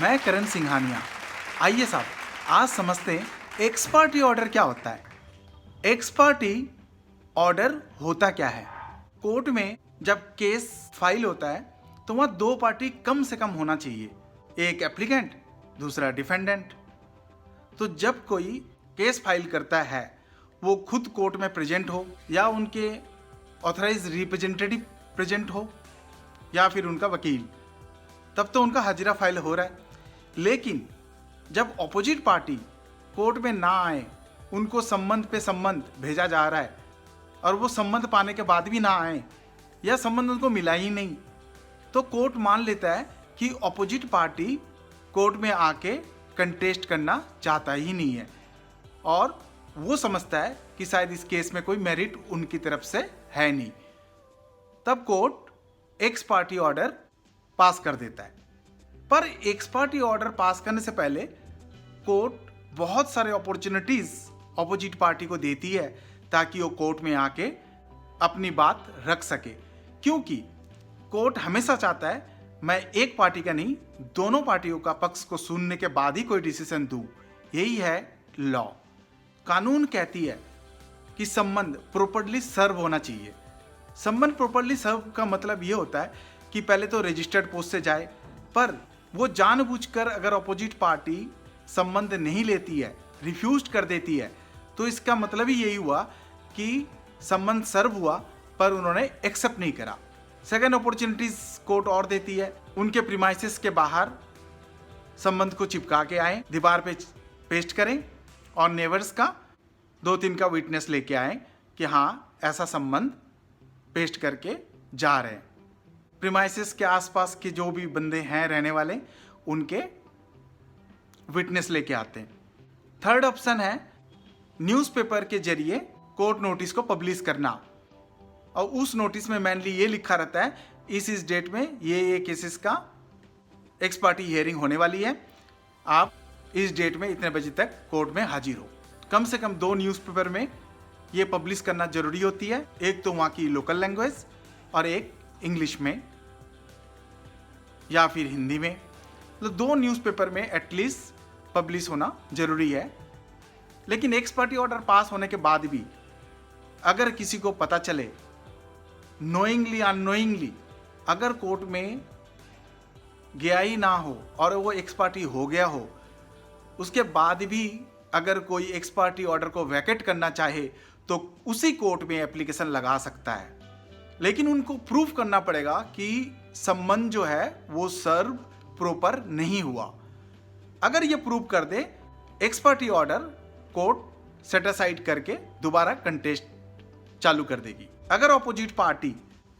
मैं करण सिंघानिया। आइए साहब, आज समझते हैं एक्स पार्टी ऑर्डर क्या होता है। एक्स पार्टी ऑर्डर होता क्या है। कोर्ट में जब केस फाइल होता है तो वहाँ दो पार्टी कम से कम होना चाहिए, एक एप्लीकेंट, दूसरा डिफेंडेंट। तो जब कोई केस फाइल करता है वो खुद कोर्ट में प्रेजेंट हो या उनके ऑथराइज रिप्रेजेंटेटिव प्रेजेंट हो या फिर उनका वकील, तब तो उनका हाजिरा फाइल हो रहा है। लेकिन जब ऑपोजिट पार्टी कोर्ट में ना आए, उनको संबंध पे संबंध भेजा जा रहा है और वो संबंध पाने के बाद भी ना आए या संबंध उनको मिला ही नहीं, तो कोर्ट मान लेता है कि ऑपोजिट पार्टी कोर्ट में आके कंटेस्ट करना चाहता ही नहीं है और वो समझता है कि शायद इस केस में कोई मेरिट उनकी तरफ से है नहीं। तब court x parte order pass कर देता है। पर एक्स पार्टी ऑर्डर पास करने से पहले कोर्ट बहुत सारे अपॉर्चुनिटीज ऑपोजिट पार्टी को देती है ताकि वो कोर्ट में आके अपनी बात रख सके, क्योंकि कोर्ट हमेशा चाहता है मैं एक पार्टी का नहीं, दोनों पार्टियों का पक्ष को सुनने के बाद ही कोई डिसीजन दूं। यही है लॉ। कानून कहती है कि संबंध प्रॉपर्ली सर्व होना चाहिए। संबंध प्रॉपर्ली सर्व का मतलब ये होता है कि पहले तो रजिस्टर्ड पोस्ट से जाए, पर वो जानबूझकर अगर अपोजिट पार्टी संबंध नहीं लेती है, रिफ्यूज कर देती है, तो इसका मतलब ही यही हुआ कि संबंध सर्व हुआ पर उन्होंने एक्सेप्ट नहीं करा। सेकेंड अपॉर्चुनिटीज कोर्ट और देती है, उनके प्रीमाइसेस के बाहर संबंध को चिपका के आए, दीवार पे पेस्ट करें और नेबर्स का 2-3 का विटनेस लेके आए कि हाँ ऐसा संबंध पेस्ट करके जा रहे हैं। प्रीमाइसेस के आसपास के जो भी बंदे हैं रहने वाले, उनके विटनेस लेके आते हैं। थर्ड ऑप्शन है न्यूज़पेपर के जरिए कोर्ट नोटिस को पब्लिश करना, और उस नोटिस में मेनली ये लिखा रहता है इस डेट में ये केसेस का एक्स पार्टी हियरिंग होने वाली है, आप इस डेट में इतने बजे तक कोर्ट में हाजिर हो। कम से कम 2 न्यूज़पेपर में ये पब्लिश करना जरूरी होती है, एक तो वहाँ की लोकल लैंग्वेज और एक इंग्लिश में या फिर हिंदी में। तो 2 न्यूज़पेपर में एटलीस्ट पब्लिश होना जरूरी है। लेकिन एक्स पार्टी ऑर्डर पास होने के बाद भी अगर किसी को पता चले नोइंगली अननोइंगली, अगर कोर्ट में गया ही ना हो और वो एक्स पार्टी हो गया हो, उसके बाद भी अगर कोई एक्स पार्टी ऑर्डर को वैकेट करना चाहे तो उसी कोर्ट में एप्लीकेशन लगा सकता है। लेकिन उनको प्रूफ करना पड़ेगा कि संबंध जो है वो सर्व प्रॉपर नहीं हुआ। अगर ये प्रूव कर दे, ex parte order court set aside करके दोबारा कंटेस्ट चालू कर देगी। अगर ऑपोजिट पार्टी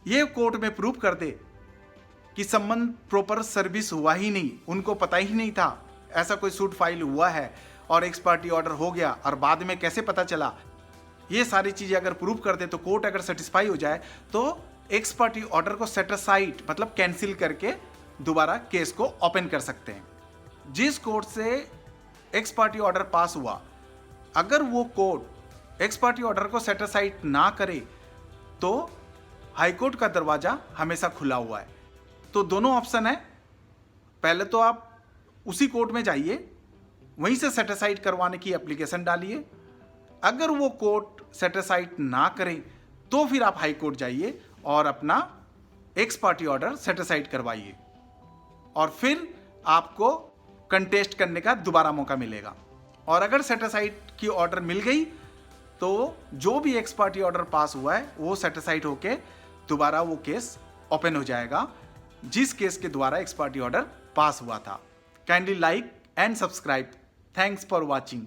ये कोर्ट में प्रूव कर दे कि संबंध प्रॉपर सर्विस हुआ ही नहीं, उनको पता ही नहीं था ऐसा कोई सूट फाइल हुआ है और एक्स पार्टी ऑर्डर हो गया और बाद में कैसे पता चला, ये सारी चीजें अगर प्रूव कर दे तो कोर्ट अगर सेटिस्फाई हो जाए तो एक्स पार्टी ऑर्डर को सेट असाइड मतलब कैंसिल करके दोबारा केस को ओपन कर सकते हैं। जिस कोर्ट से एक्स पार्टी ऑर्डर पास हुआ, अगर वो कोर्ट एक्स पार्टी ऑर्डर को सेट असाइड ना करे तो हाई कोर्ट का दरवाजा हमेशा खुला हुआ है। तो दोनों ऑप्शन है, पहले तो आप उसी कोर्ट में जाइए, वहीं से सेट असाइड करवाने की एप्लीकेशन डालिए। अगर वो कोर्ट सेट असाइड ना करे तो फिर आप हाई कोर्ट जाइए और अपना x parte order set aside करवाइए और फिर आपको कंटेस्ट करने का दोबारा मौका मिलेगा। और अगर सेट असाइड की ऑर्डर मिल गई तो जो भी एक्स पार्टी ऑर्डर पास हुआ है वो सेट असाइड होके दोबारा वो केस ओपन हो जाएगा जिस केस के द्वारा एक्स पार्टी ऑर्डर पास हुआ था। Kindly like and subscribe. Thanks for watching.